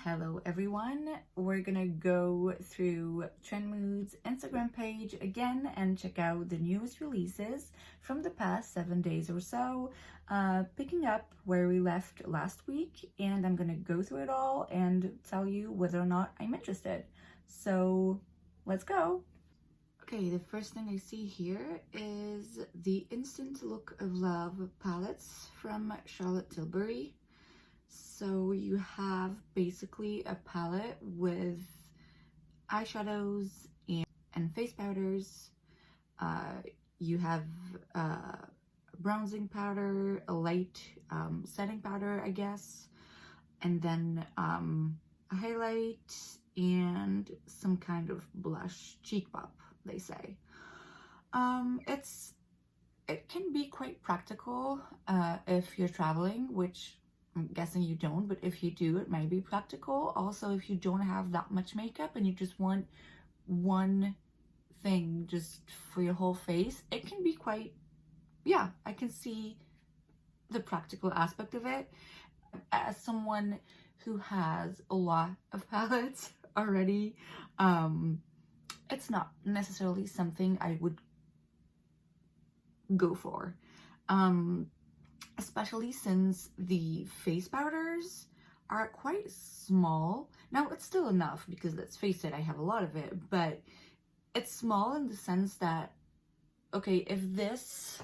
Hello everyone, we're gonna go through Trend Mood's Instagram page again and check out the newest releases from the past 7 days or so, picking up where we left last week, and I'm gonna go through it all and tell you whether or not I'm interested. So let's go. Okay, the first thing I see here is the Instant Look of Love palettes from Charlotte Tilbury. So you have basically a palette with eyeshadows and face powders. You have bronzing powder, a light setting powder, I guess, and then a highlight and some kind of blush, cheek pop, they say. It can be quite practical if you're traveling, which I'm guessing you don't, but if you do, it might be practical. Also, if you don't have that much makeup and you just want one thing just for your whole face, it can be quite, yeah, I can see the practical aspect of it. As someone who has a lot of palettes already, it's not necessarily something I would go for. Especially since the face powders are quite small. Now, it's still enough because, let's face it, I have a lot of it, but it's small in the sense that, okay, if this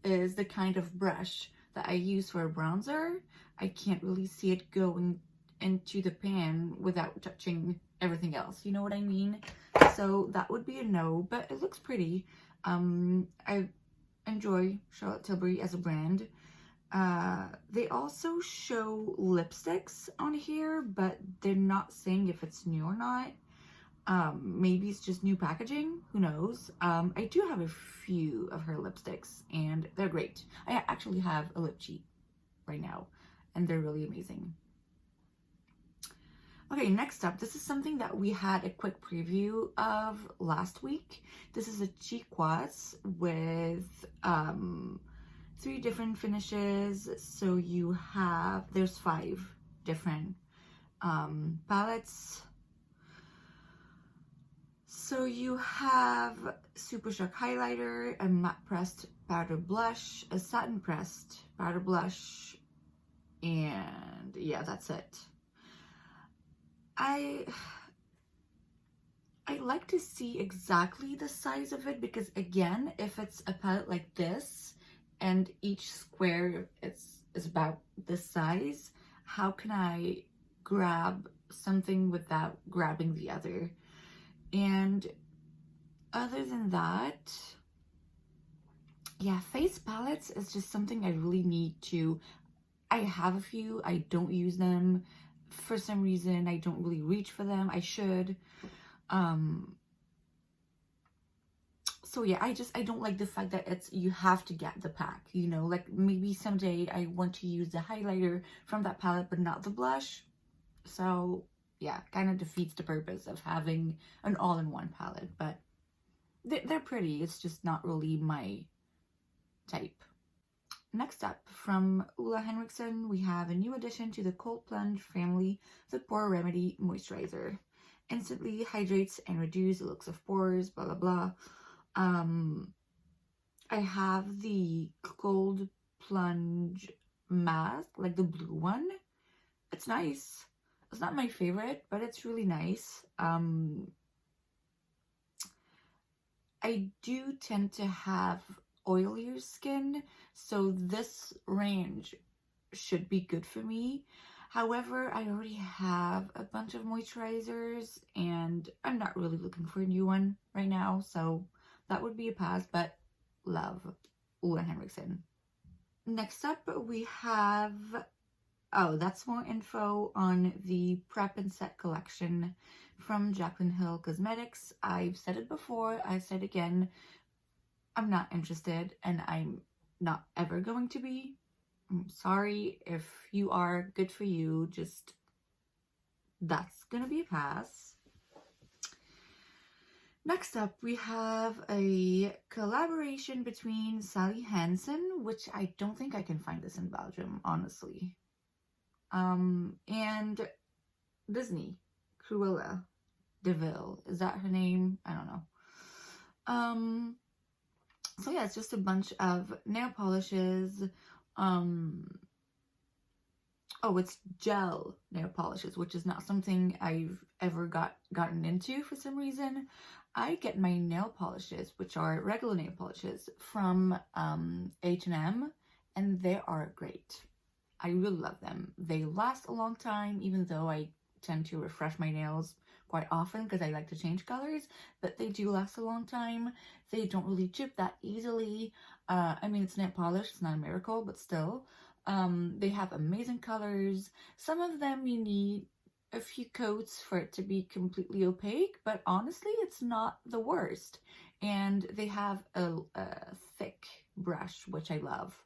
is the kind of brush that I use for a bronzer, I can't really see it going into the pan without touching everything else. You know what I mean? So that would be a no, but it looks pretty. I enjoy Charlotte Tilbury as a brand. They also show lipsticks on here, but they're not saying if it's new or not. Maybe it's just new packaging, who knows. I do have a few of her lipsticks and they're great. I actually have a lip cheat right now and they're really amazing. Okay, next up, this is something that we had a quick preview of last week. This is a cheek quaz with 3 different finishes. So you have, there's 5 different palettes. So you have Super Shock highlighter, a matte pressed powder blush, a satin pressed powder blush, and yeah, that's it. I like to see exactly the size of it because, again, if it's a palette like this and each square is about this size, how can I grab something without grabbing the other? And other than that, yeah, face palettes is just something I really need to. I have a few, I don't use them. For some reason, I don't really reach for them. I should. So yeah, I don't like the fact that you have to get the pack, you know, like maybe someday I want to use the highlighter from that palette, but not the blush. So yeah, kind of defeats the purpose of having an all-in-one palette, but they're pretty. It's just not really my type. Next up, from Ole Henriksen, we have a new addition to the Cold Plunge family, the Pore Remedy Moisturizer. Instantly hydrates and reduces the looks of pores, blah, blah, blah. I have the Cold Plunge mask, like the blue one. It's nice. It's not my favorite, but it's really nice. I do tend to have oilier skin, so this range should be good for me. However, I already have a bunch of moisturizers and I'm not really looking for a new one right now, so that would be a pass, but love Ole Henriksen. Next up, we have, oh, that's more info on the Prep and Set collection from Jaclyn Hill Cosmetics. I've said it before, I said again, I'm not interested and I'm not ever going to be. I'm sorry. If you are, good for you. Just, that's gonna be a pass. Next up, we have a collaboration between Sally Hansen, which I don't think I can find this in Belgium, honestly. And Disney. Cruella de Vil. Is that her name? I don't know. So yeah, it's just a bunch of nail polishes. Oh, it's gel nail polishes, which is not something I've ever gotten into for some reason. I get my nail polishes, which are regular nail polishes, from H&M, and they are great. I really love them. They last a long time, even though I tend to refresh my nails quite often because I like to change colors, but they do last a long time. They don't really chip that easily. I mean, it's nail polish, it's not a miracle, but still. They have amazing colors. Some of them you need a few coats for it to be completely opaque, but honestly, it's not the worst. And they have a thick brush, which I love.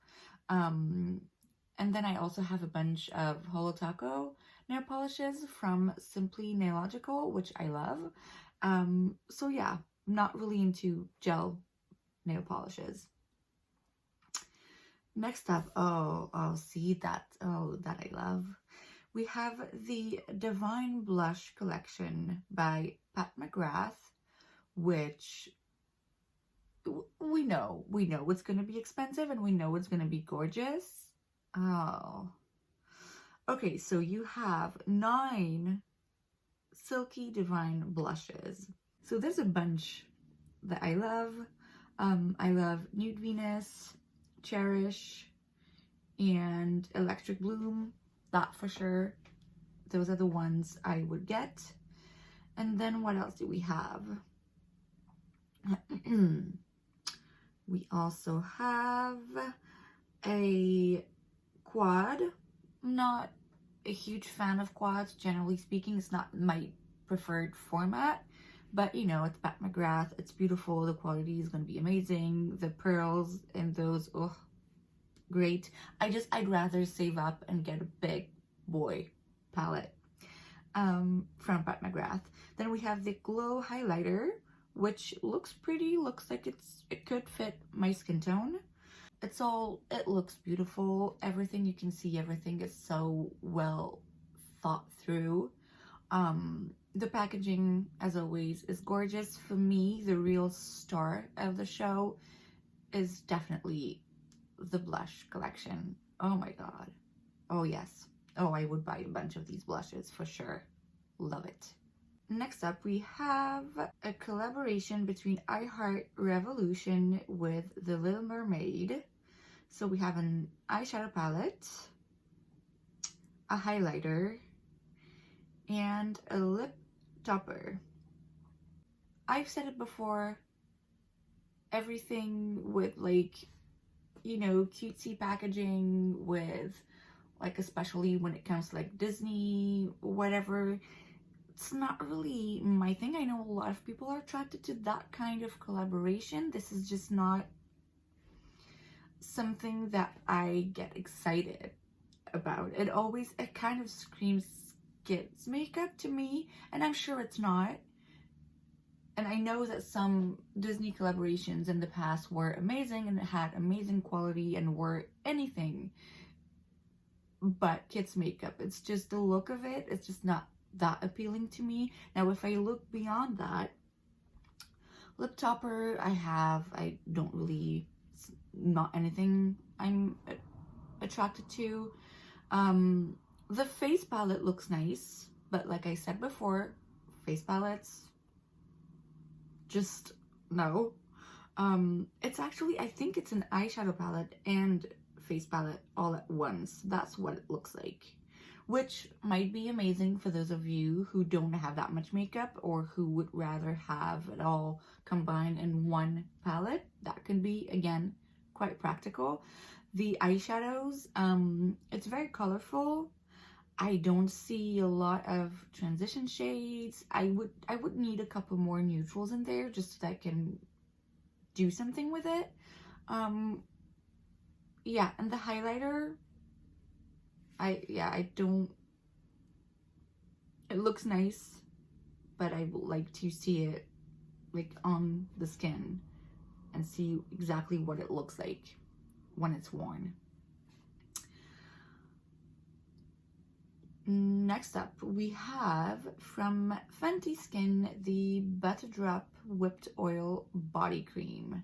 And then I also have a bunch of Holotaco nail polishes from Simply Nailogical, which I love. So yeah, not really into gel nail polishes. Next up, see that, that I love. We have the Divine Blush Collection by Pat McGrath, which we know it's going to be expensive and we know it's going to be gorgeous. Oh. Okay, so you have 9 Silky Divine blushes. So there's a bunch that I love. I love Nude Venus, Cherish, and Electric Bloom. That for sure. Those are the ones I would get. And then what else do we have? We also have a quad. I'm not a huge fan of quads, generally speaking. It's not my preferred format, but you know, it's Pat McGrath. It's beautiful. The quality is going to be amazing. The pearls in those, oh, great. I'd rather save up and get a big boy palette from Pat McGrath. Then we have the Glow Highlighter, which looks pretty. Looks like it could fit my skin tone. It looks beautiful. Everything you can see, everything is so well thought through. The packaging, as always, is gorgeous. For me, the real star of the show is definitely the blush collection. Oh my god. Oh yes. Oh, I would buy a bunch of these blushes for sure. Love it. Next up, we have a collaboration between I Heart Revolution with The Little Mermaid. So we have an eyeshadow palette, a highlighter, and a lip topper. I've said it before, everything with like, you know, cutesy packaging with like, especially when it comes to like Disney, whatever, it's not really my thing. I know a lot of people are attracted to that kind of collaboration. This is just not something that I get excited about. It kind of screams kids makeup to me, and I'm sure it's not. And I know that some Disney collaborations in the past were amazing and had amazing quality and were anything but kids makeup. It's just the look of it, it's just not that appealing to me. Now if I look beyond that, lip topper I don't really, not anything I'm attracted to. The face palette looks nice, but like I said before, face palettes, just no. It's actually, I think it's an eyeshadow palette and face palette all at once. That's what it looks like, which might be amazing for those of you who don't have that much makeup or who would rather have it all combined in one palette. That can be, again, quite practical. The eyeshadows, it's very colorful. I don't see a lot of transition shades. I would need a couple more neutrals in there just so that I can do something with it. Yeah, and the highlighter, I don't, it looks nice, but I would like to see it like on the skin and see exactly what it looks like when it's worn. Next up, we have from Fenty Skin the Butter Drop Whipped Oil Body Cream.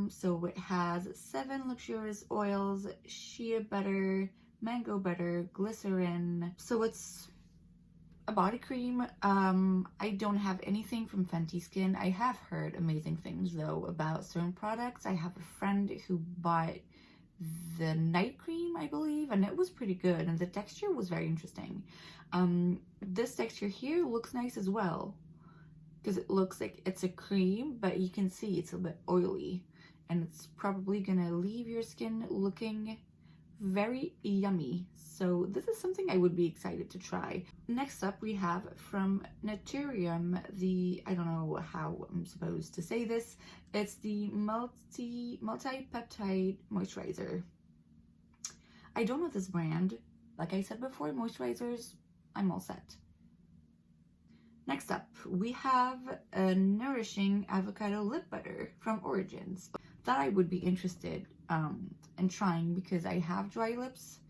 So it has 7 luxurious oils, shea butter, mango butter, glycerin. So it's a body cream. I don't have anything from Fenty Skin. I have heard amazing things though about certain products. I have a friend who bought the night cream, I believe, and it was pretty good, and the texture was very interesting. This texture here looks nice as well, because it looks like it's a cream, but you can see it's a bit oily, and it's probably gonna leave your skin looking very yummy. So this is something I would be excited to try. Next up, we have from Naturium the, I don't know how I'm supposed to say this, it's the multi-peptide moisturizer. I don't know this brand. Like I said before, moisturizers, I'm all set. Next up, we have a Nourishing Avocado Lip Butter from Origins that I would be interested in trying, because I have dry lips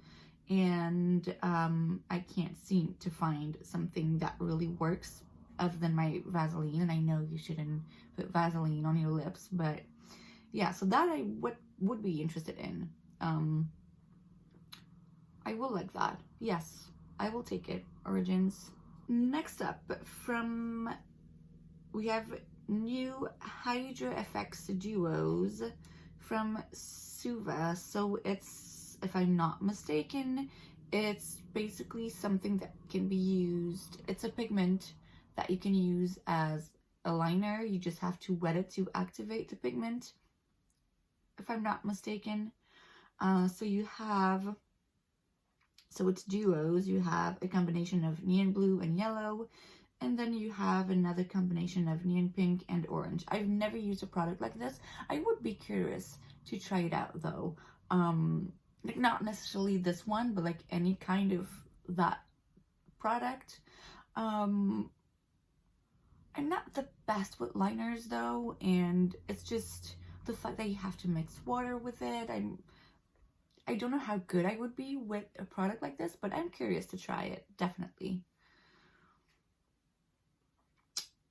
and I can't seem to find something that really works other than my Vaseline, and I know you shouldn't put Vaseline on your lips, but yeah, so that I would be interested in. I will like that. Yes, I will take it. Origins. Next up, we have new Hydra FX Duos from Suva. So it's, if I'm not mistaken, it's basically something that can be used. It's a pigment that you can use as a liner. You just have to wet it to activate the pigment, if I'm not mistaken. So it's duos. You have a combination of neon blue and yellow, and then you have another combination of neon pink and orange. I've never used a product like this. I would be curious to try it out though. Like not necessarily this one, but like any kind of that product. I'm not the best with liners though, and it's just the fact that you have to mix water with it. I don't know how good I would be with a product like this, but I'm curious to try it, definitely.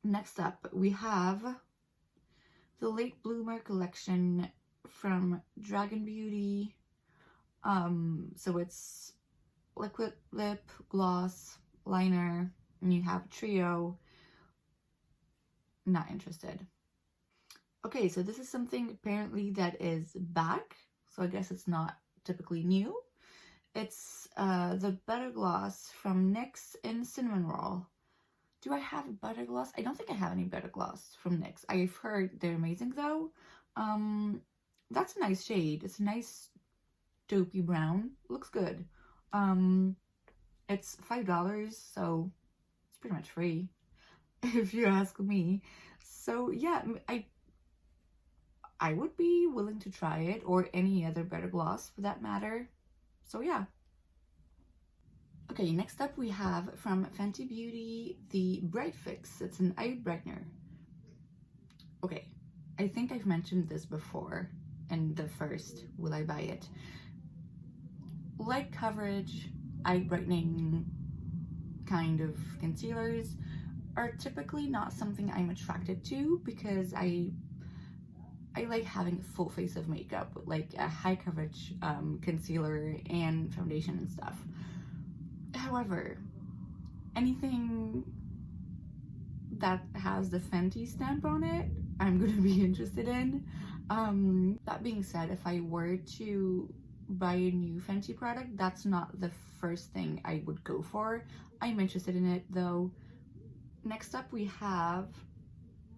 Next up, we have the Late Bloomer collection from Dragon Beauty. So it's liquid lip, gloss, liner, and you have trio. Not interested. Okay, so this is something apparently that is back, so I guess it's not typically new. It's the Butter Gloss from NYX in Cinnamon Roll. Do I have a Butter Gloss? I don't think I have any Butter Gloss from NYX. I've heard they're amazing though. That's a nice shade. It's a nice taupey brown. Looks good. It's $5, so it's pretty much free, if you ask me. So yeah, I would be willing to try it, or any other Butter Gloss for that matter. So yeah. Okay, next up we have from Fenty Beauty the Bright Fix. It's an eye brightener. Okay, I think I've mentioned this before in the first Will I Buy It. Light coverage, eye brightening kind of concealers are typically not something I'm attracted to, because I like having a full face of makeup, like a high coverage concealer and foundation and stuff. However, anything that has the Fenty stamp on it, I'm going to be interested in. That being said, if I were to buy a new Fenty product, that's not the first thing I would go for. I'm interested in it though. Next up we have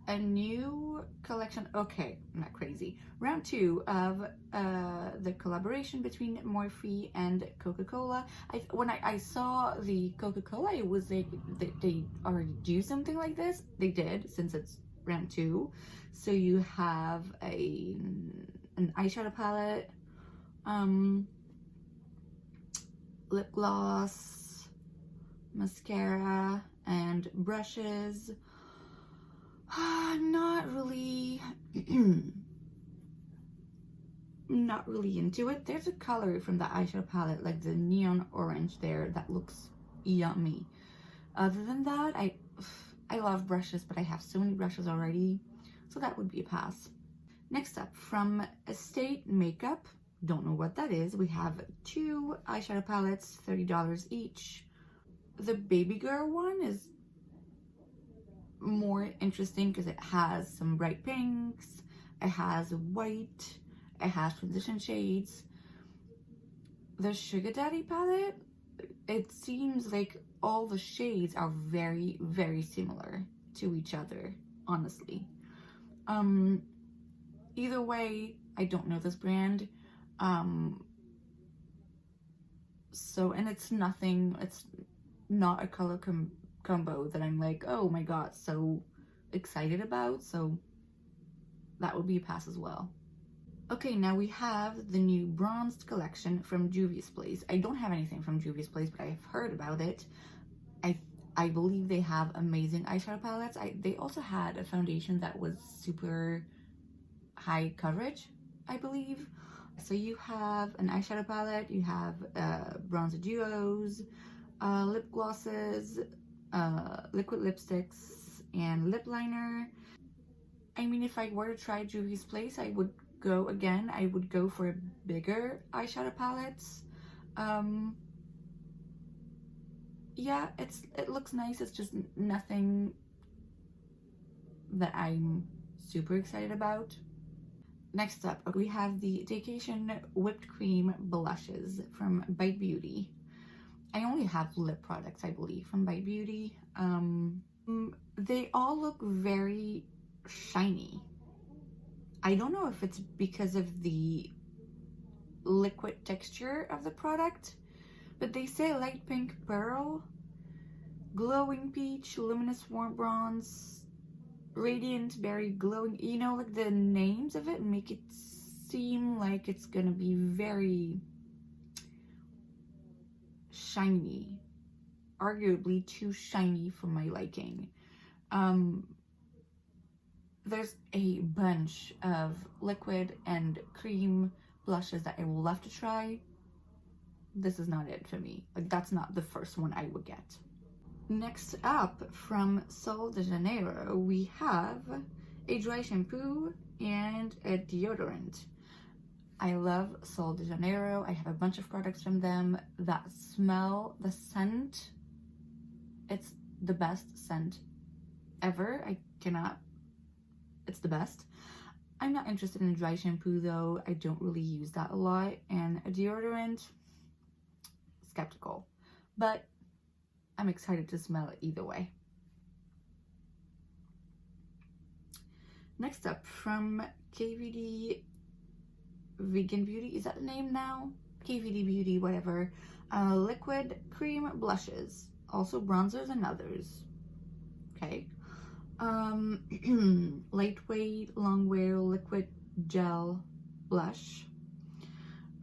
a new collection. Okay, not crazy. Round 2 of the collaboration between Morphe and Coca-Cola. When I saw the Coca-Cola, it was like they already do something like this. They did, since it's round 2. So you have an eyeshadow palette, lip gloss, mascara, and brushes. I'm not really not really into it. There's a color from the eyeshadow palette, like the neon orange there, that looks yummy. Other than that, I love brushes, but I have so many brushes already, so that would be a pass. Next up, from Estate Makeup, don't know what that is, we have 2 eyeshadow palettes, $30 each. The baby girl one is more interesting because it has some bright pinks, it has white, it has transition shades. The Sugar Daddy palette, it seems like all the shades are very, very similar to each other, honestly. Either way, I don't know this brand. And it's not a color combo that I'm like, oh my god, so excited about, so that would be a pass as well. Okay, now we have the new bronzed collection from Juvia's Place. I don't have anything from Juvia's Place, but I've heard about it. I believe they have amazing eyeshadow palettes. They also had a foundation that was super high coverage, I believe. So you have an eyeshadow palette, you have bronzer duos, lip glosses, liquid lipsticks, and lip liner. I mean, if I were to try Juvia's Place, I would go for bigger eyeshadow palettes. Yeah, it looks nice. It's just nothing that I'm super excited about. Next up, we have the Staycation Whipped Cream Blushes from Bite Beauty. I only have lip products, I believe, from Bite Beauty. They all look very shiny. I don't know if it's because of the liquid texture of the product, but they say light pink pearl, glowing peach, luminous warm bronze, radiant berry, glowing, you know, like the names of it make it seem like it's gonna be very shiny, arguably too shiny for my liking. There's a bunch of liquid and cream blushes that I will love to try. This is not it for me. Like, that's not the first one I would get. Next up, from Sol de Janeiro, we have a dry shampoo and a deodorant. I love Sol de Janeiro. I have a bunch of products from them that smell, the scent, it's the best scent ever. It's the best. I'm not interested in a dry shampoo though. I don't really use that a lot. And a deodorant, skeptical. But I'm excited to smell it either way. Next up, from KVD Vegan Beauty, is that the name now? KVD Beauty, whatever. Liquid cream blushes, also bronzers and others. Okay. Lightweight long wear liquid gel blush.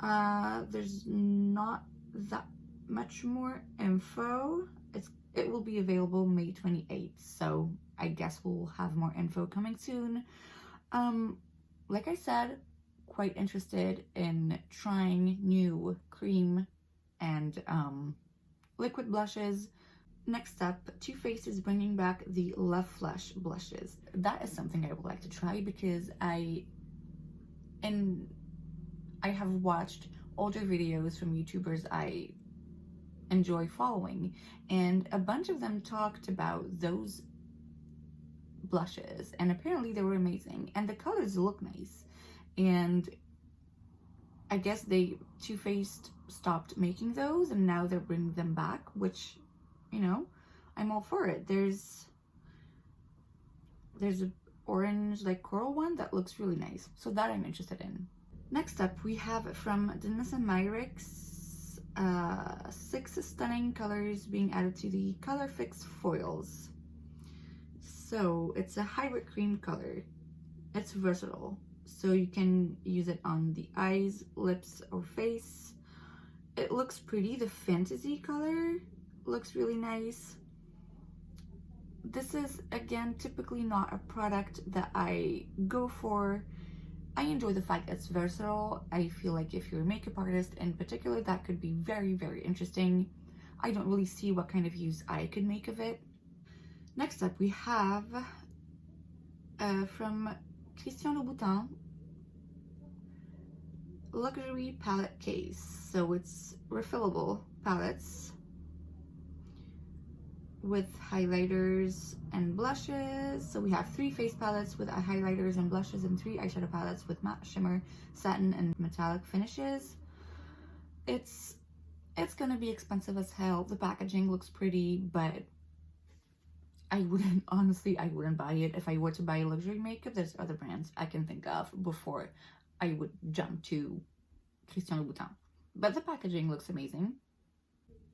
There's not that much more info. It will be available May 28th, so I guess we'll have more info coming soon. Like I said, quite interested in trying new cream and liquid blushes. Next up, Too Faced is bringing back the Love Flush blushes. That is something I would like to try because I have watched older videos from YouTubers I enjoy following, and a bunch of them talked about those blushes, and apparently they were amazing, and the colors look nice. And I guess Too Faced stopped making those, and now they're bringing them back, which, you know, I'm all for it. There's an orange, like, coral one that looks really nice, so that I'm interested in. Next up, we have from Danessa Myricks 6 stunning colors being added to the Color Fix foils. So it's a hybrid cream color. It's versatile, so you can use it on the eyes, lips, or face. It looks pretty. The fantasy color looks really nice. This is, again, typically not a product that I go for I enjoy the fact it's versatile. I feel like if you're a makeup artist in particular, that could be very, very interesting. I don't really see what kind of use I could make of it. Next up, we have from Christian Louboutin, luxury palette case. So it's refillable palettes with highlighters and blushes. So we have 3 face palettes with highlighters and blushes, and 3 eyeshadow palettes with matte, shimmer, satin, and metallic finishes. It's gonna be expensive as hell. The packaging looks pretty, but I wouldn't, honestly, I wouldn't buy it. If I were to buy luxury makeup, there's other brands I can think of before I would jump to Christian Louboutin. But the packaging looks amazing.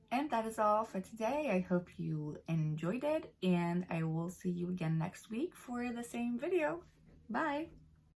And that is all for today. I hope you enjoyed it, and I will see you again next week for the same video. Bye!